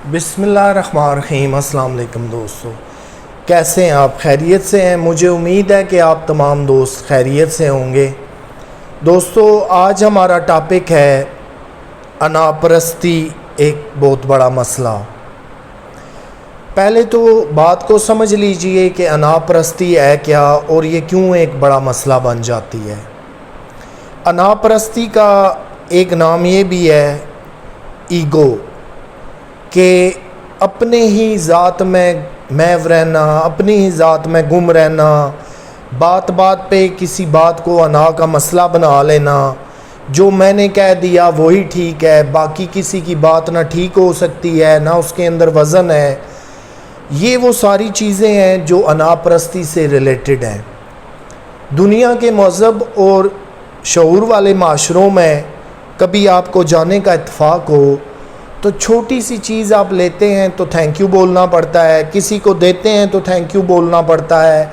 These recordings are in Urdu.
بسم اللہ الرحمن الرحیم۔ السلام علیکم دوستو، کیسے ہیں آپ؟ خیریت سے ہیں؟ مجھے امید ہے کہ آپ تمام دوست خیریت سے ہوں گے۔ دوستو، آج ہمارا ٹاپک ہے انا پرستی، ایک بہت بڑا مسئلہ۔ پہلے تو بات کو سمجھ لیجئے کہ انا پرستی ہے کیا اور یہ کیوں ایک بڑا مسئلہ بن جاتی ہے۔ انا پرستی کا ایک نام یہ بھی ہے ایگو، کہ اپنے ہی ذات میں محو رہنا، اپنی ہی ذات میں گم رہنا، بات بات پہ کسی بات کو انا کا مسئلہ بنا لینا، جو میں نے کہہ دیا وہی ٹھیک ہے، باقی کسی کی بات نہ ٹھیک ہو سکتی ہے نہ اس کے اندر وزن ہے۔ یہ وہ ساری چیزیں ہیں جو انا پرستی سے ریلیٹڈ ہیں۔ دنیا کے مہذب اور شعور والے معاشروں میں کبھی آپ کو جانے کا اتفاق ہو تو چھوٹی سی چیز آپ لیتے ہیں تو تھینک یو بولنا پڑتا ہے، کسی کو دیتے ہیں تو تھینک یو بولنا پڑتا ہے،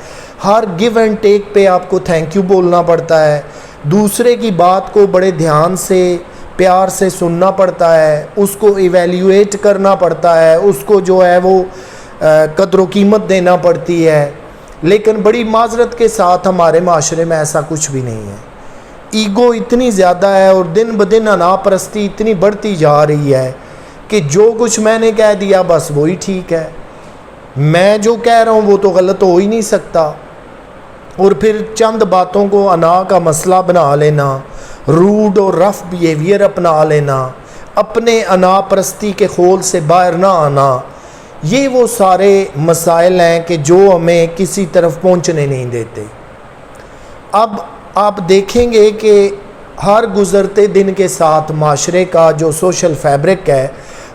ہر گیو اینڈ ٹیک پہ آپ کو تھینک یو بولنا پڑتا ہے، دوسرے کی بات کو بڑے دھیان سے پیار سے سننا پڑتا ہے، اس کو ایویلیویٹ کرنا پڑتا ہے، اس کو جو ہے وہ قدر و قیمت دینا پڑتی ہے۔ لیکن بڑی معذرت کے ساتھ ہمارے معاشرے میں ایسا کچھ بھی نہیں ہے۔ ایگو اتنی زیادہ ہے اور دن بدن انا پرستی اتنی بڑھتی جا رہی ہے کہ جو کچھ میں نے کہہ دیا بس وہی ٹھیک ہے، میں جو کہہ رہا ہوں وہ تو غلط ہو ہی نہیں سکتا، اور پھر چند باتوں کو انا کا مسئلہ بنا لینا، روڈ اور رف بیہیویئر اپنا لینا، اپنے انا پرستی کے خول سے باہر نہ آنا، یہ وہ سارے مسائل ہیں کہ جو ہمیں کسی طرف پہنچنے نہیں دیتے۔ اب آپ دیکھیں گے کہ ہر گزرتے دن کے ساتھ معاشرے کا جو سوشل فیبرک ہے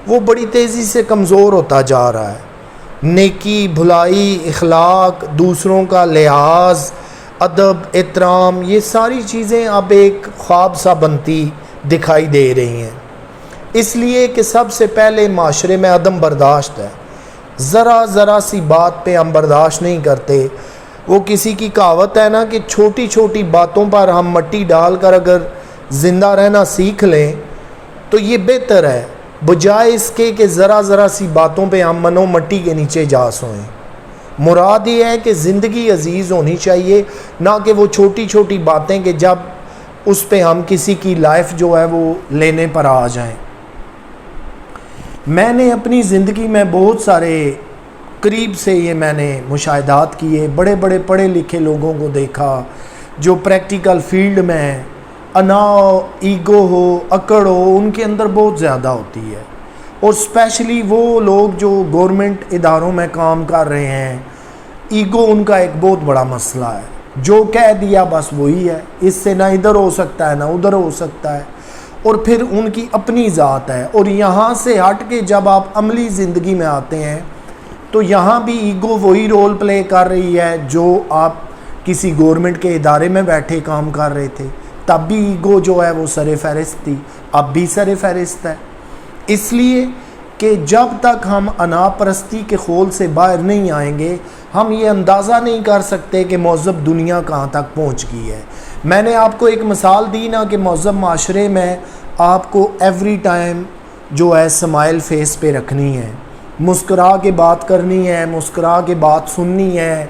وہ بڑی تیزی سے کمزور ہوتا جا رہا ہے۔ نیکی، بھلائی، اخلاق، دوسروں کا لحاظ، ادب، احترام، یہ ساری چیزیں اب ایک خواب سا بنتی دکھائی دے رہی ہیں، اس لیے کہ سب سے پہلے معاشرے میں عدم برداشت ہے۔ ذرا سی بات پہ ہم برداشت نہیں کرتے۔ وہ کسی کی کہاوت ہے نا کہ چھوٹی چھوٹی باتوں پر ہم مٹی ڈال کر اگر زندہ رہنا سیکھ لیں تو یہ بہتر ہے، بجائے اس کے کہ ذرا سی باتوں پہ ہم منو مٹی کے نیچے جا سوئیں۔ مراد یہ ہے کہ زندگی عزیز ہونی چاہیے، نہ کہ وہ چھوٹی چھوٹی باتیں کہ جب اس پہ ہم کسی کی لائف جو ہے وہ لینے پر آ جائیں۔ میں نے اپنی زندگی میں بہت سارے قریب سے یہ میں نے مشاہدات کیے، بڑے بڑے پڑھے لکھے لوگوں کو دیکھا جو پریکٹیکل فیلڈ میں انا ہو، ایگو ہو، اکڑ ہو، ان کے اندر بہت زیادہ ہوتی ہے، اور اسپیشلی وہ لوگ جو گورنمنٹ اداروں میں کام کر رہے ہیں، ایگو ان کا ایک بہت بڑا مسئلہ ہے۔ جو کہہ دیا بس وہی ہے، اس سے نہ ادھر ہو سکتا ہے نہ ادھر ہو سکتا ہے، اور پھر ان کی اپنی ذات ہے۔ اور یہاں سے ہٹ کے جب آپ عملی زندگی میں آتے ہیں تو یہاں بھی ایگو وہی رول پلے کر رہی ہے جو آپ کسی گورنمنٹ کے ادارے میں بیٹھے کام کر رہے تھے، تب بھی ایگو جو ہے وہ سر فہرست تھی، اب بھی سر فہرست ہے۔ اس لیے کہ جب تک ہم انا پرستی کے خول سے باہر نہیں آئیں گے ہم یہ اندازہ نہیں کر سکتے کہ مہذب دنیا کہاں تک پہنچ گئی ہے۔ میں نے آپ کو ایک مثال دی نا کہ مہذب معاشرے میں آپ کو ایوری ٹائم جو ہے اسمائل فیس پہ رکھنی ہے، مسکرا کے بات کرنی ہے، مسکرا کے بات سننی ہے،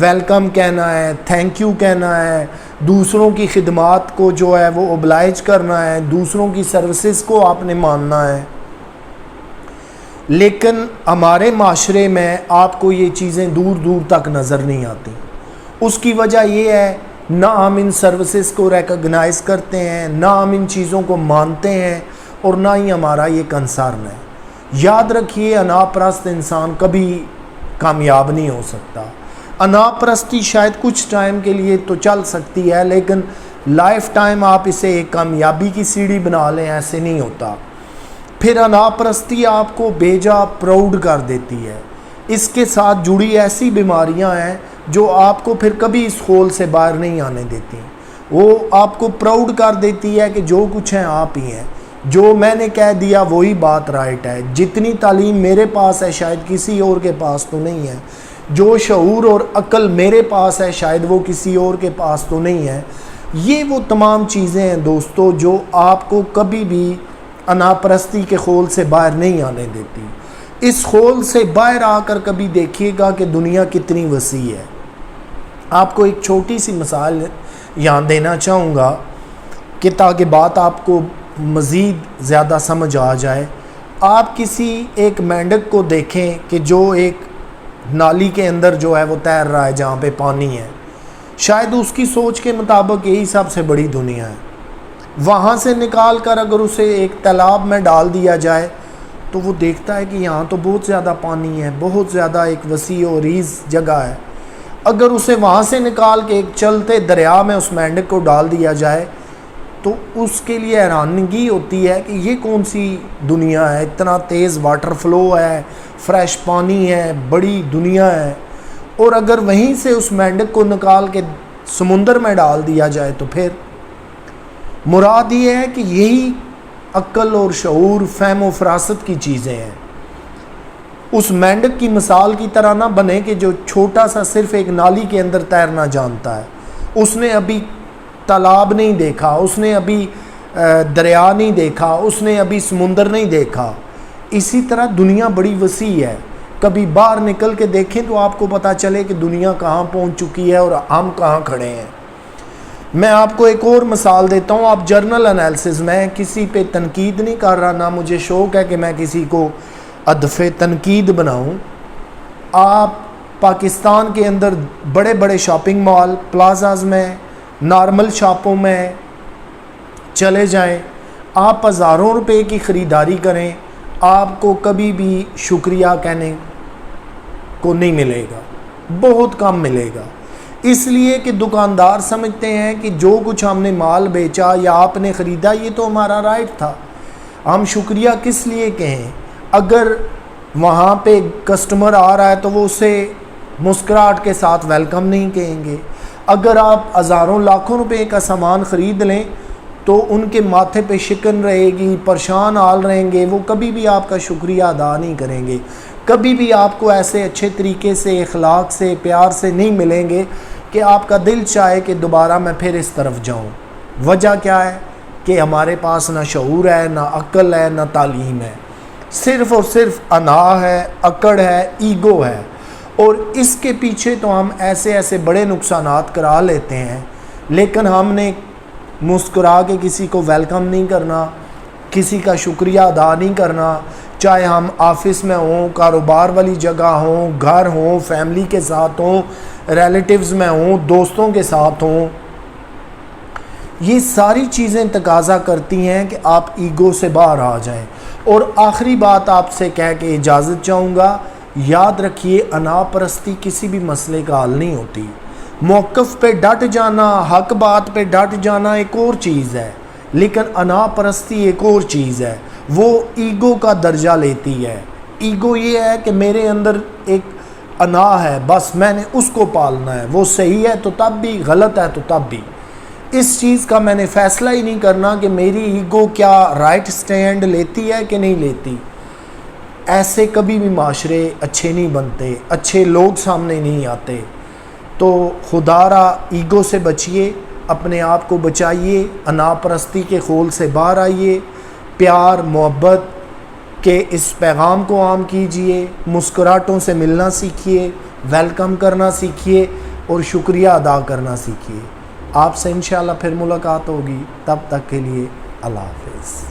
ویلکم کہنا ہے، تھینک یو کہنا ہے، دوسروں کی خدمات کو جو ہے وہ اوبلائج کرنا ہے، دوسروں کی سروسز کو آپ نے ماننا ہے۔ لیکن ہمارے معاشرے میں آپ کو یہ چیزیں دور دور تک نظر نہیں آتی۔ اس کی وجہ یہ ہے نہ ہم ان سروسز کو ریکگنائز کرتے ہیں، نہ ہم ان چیزوں کو مانتے ہیں، اور نہ ہی ہمارا یہ کنسرن ہے۔ یاد رکھیے انا پرست انسان کبھی کامیاب نہیں ہو سکتا۔ انا پرستی شاید کچھ ٹائم کے لیے تو چل سکتی ہے، لیکن لائف ٹائم آپ اسے ایک کامیابی کی سیڑھی بنا لیں، ایسے نہیں ہوتا۔ پھر انا پرستی آپ کو بیجا پراؤڈ کر دیتی ہے، اس کے ساتھ جڑی ایسی بیماریاں ہیں جو آپ کو پھر کبھی اس خول سے باہر نہیں آنے دیتی۔ وہ آپ کو پراؤڈ کر دیتی ہے کہ جو کچھ ہیں آپ ہی ہیں، جو میں نے کہہ دیا وہی بات رائٹ ہے، جتنی تعلیم میرے پاس ہے شاید کسی اور کے پاس تو نہیں ہے، جو شعور اور عقل میرے پاس ہے شاید وہ کسی اور کے پاس تو نہیں ہے۔ یہ وہ تمام چیزیں ہیں دوستو جو آپ کو کبھی بھی انا پرستی کے خول سے باہر نہیں آنے دیتی۔ اس خول سے باہر آ کر کبھی دیکھیے گا کہ دنیا کتنی وسیع ہے۔ آپ کو ایک چھوٹی سی مثال یہاں دینا چاہوں گا کہ تاکہ بات آپ کو مزید زیادہ سمجھ آ جائے۔ آپ کسی ایک مینڈک کو دیکھیں کہ جو ایک نالی کے اندر جو ہے وہ تیر رہا ہے جہاں پہ پانی ہے، شاید اس کی سوچ کے مطابق یہی سب سے بڑی دنیا ہے۔ وہاں سے نکال کر اگر اسے ایک تالاب میں ڈال دیا جائے تو وہ دیکھتا ہے کہ یہاں تو بہت زیادہ پانی ہے، بہت زیادہ ایک وسیع و عریض جگہ ہے۔ اگر اسے وہاں سے نکال کے ایک چلتے دریا میں اس مینڈک کو ڈال دیا جائے تو اس کے لیے حیرانگی ہوتی ہے کہ یہ کون سی دنیا ہے، اتنا تیز واٹر فلو ہے، فریش پانی ہے، بڑی دنیا ہے۔ اور اگر وہیں سے اس مینڈک کو نکال کے سمندر میں ڈال دیا جائے تو پھر مراد یہ ہے کہ یہی عقل اور شعور، فہم و فراست کی چیزیں ہیں۔ اس مینڈک کی مثال کی طرح نہ بنے کہ جو چھوٹا سا صرف ایک نالی کے اندر تیرنا جانتا ہے، اس نے ابھی تالاب نہیں دیکھا، اس نے ابھی دریا نہیں دیکھا، اس نے ابھی سمندر نہیں دیکھا۔ اسی طرح دنیا بڑی وسیع ہے، کبھی باہر نکل کے دیکھیں تو آپ کو پتہ چلے کہ دنیا کہاں پہنچ چکی ہے اور ہم کہاں کھڑے ہیں۔ میں آپ کو ایک اور مثال دیتا ہوں۔ آپ جرنل انالیسز میں کسی پہ تنقید نہیں کر رہا، نہ مجھے شوق ہے کہ میں کسی کو ہدف تنقید بناؤں۔ آپ پاکستان کے اندر بڑے بڑے شاپنگ مال، پلازاز میں، نارمل شاپوں میں چلے جائیں، آپ ہزاروں روپے کی خریداری کریں، آپ کو کبھی بھی شکریہ کہنے کو نہیں ملے گا، بہت کم ملے گا۔ اس لیے کہ دکاندار سمجھتے ہیں کہ جو کچھ ہم نے مال بیچا یا آپ نے خریدا یہ تو ہمارا رائٹ تھا، ہم شکریہ کس لیے کہیں؟ اگر وہاں پہ کسٹمر آ رہا ہے تو وہ اسے مسکراہٹ کے ساتھ ویلکم نہیں کہیں گے۔ اگر آپ ہزاروں لاکھوں روپے کا سامان خرید لیں تو ان کے ماتھے پہ شکن رہے گی، پریشان حال رہیں گے، وہ کبھی بھی آپ کا شکریہ ادا نہیں کریں گے، کبھی بھی آپ کو ایسے اچھے طریقے سے، اخلاق سے، پیار سے نہیں ملیں گے کہ آپ کا دل چاہے کہ دوبارہ میں پھر اس طرف جاؤں۔ وجہ کیا ہے؟ کہ ہمارے پاس نہ شعور ہے، نہ عقل ہے، نہ تعلیم ہے، صرف اور صرف انا ہے، اکڑ ہے، ایگو ہے۔ اور اس کے پیچھے تو ہم ایسے ایسے بڑے نقصانات کرا لیتے ہیں، لیکن ہم نے مسکرا کے کسی کو ویلکم نہیں کرنا، کسی کا شکریہ ادا نہیں کرنا، چاہے ہم آفس میں ہوں، کاروبار والی جگہ ہوں، گھر ہوں، فیملی کے ساتھ ہوں، ریلیٹیوز میں ہوں، دوستوں کے ساتھ ہوں۔ یہ ساری چیزیں تقاضا کرتی ہیں کہ آپ ایگو سے باہر آ جائیں۔ اور آخری بات آپ سے کہہ کے اجازت چاہوں گا، یاد رکھیے انا پرستی کسی بھی مسئلے کا حل نہیں ہوتی۔ موقف پہ ڈٹ جانا، حق بات پہ ڈٹ جانا ایک اور چیز ہے، لیکن انا پرستی ایک اور چیز ہے، وہ ایگو کا درجہ لیتی ہے۔ ایگو یہ ہے کہ میرے اندر ایک انا ہے، بس میں نے اس کو پالنا ہے، وہ صحیح ہے تو تب بھی، غلط ہے تو تب بھی۔ اس چیز کا میں نے فیصلہ ہی نہیں کرنا کہ میری ایگو کیا رائٹ سٹینڈ لیتی ہے کہ نہیں لیتی۔ ایسے کبھی بھی معاشرے اچھے نہیں بنتے، اچھے لوگ سامنے نہیں آتے۔ تو خدا را ایگو سے بچیے، اپنے آپ کو بچائیے، انا پرستی کے خول سے باہر آئیے، پیار محبت کے اس پیغام کو عام کیجئے، مسکراہٹوں سے ملنا سیکھیے، ویلکم کرنا سیکھیے اور شکریہ ادا کرنا سیکھیے۔ آپ سے انشاءاللہ پھر ملاقات ہوگی، تب تک کے لیے اللہ حافظ۔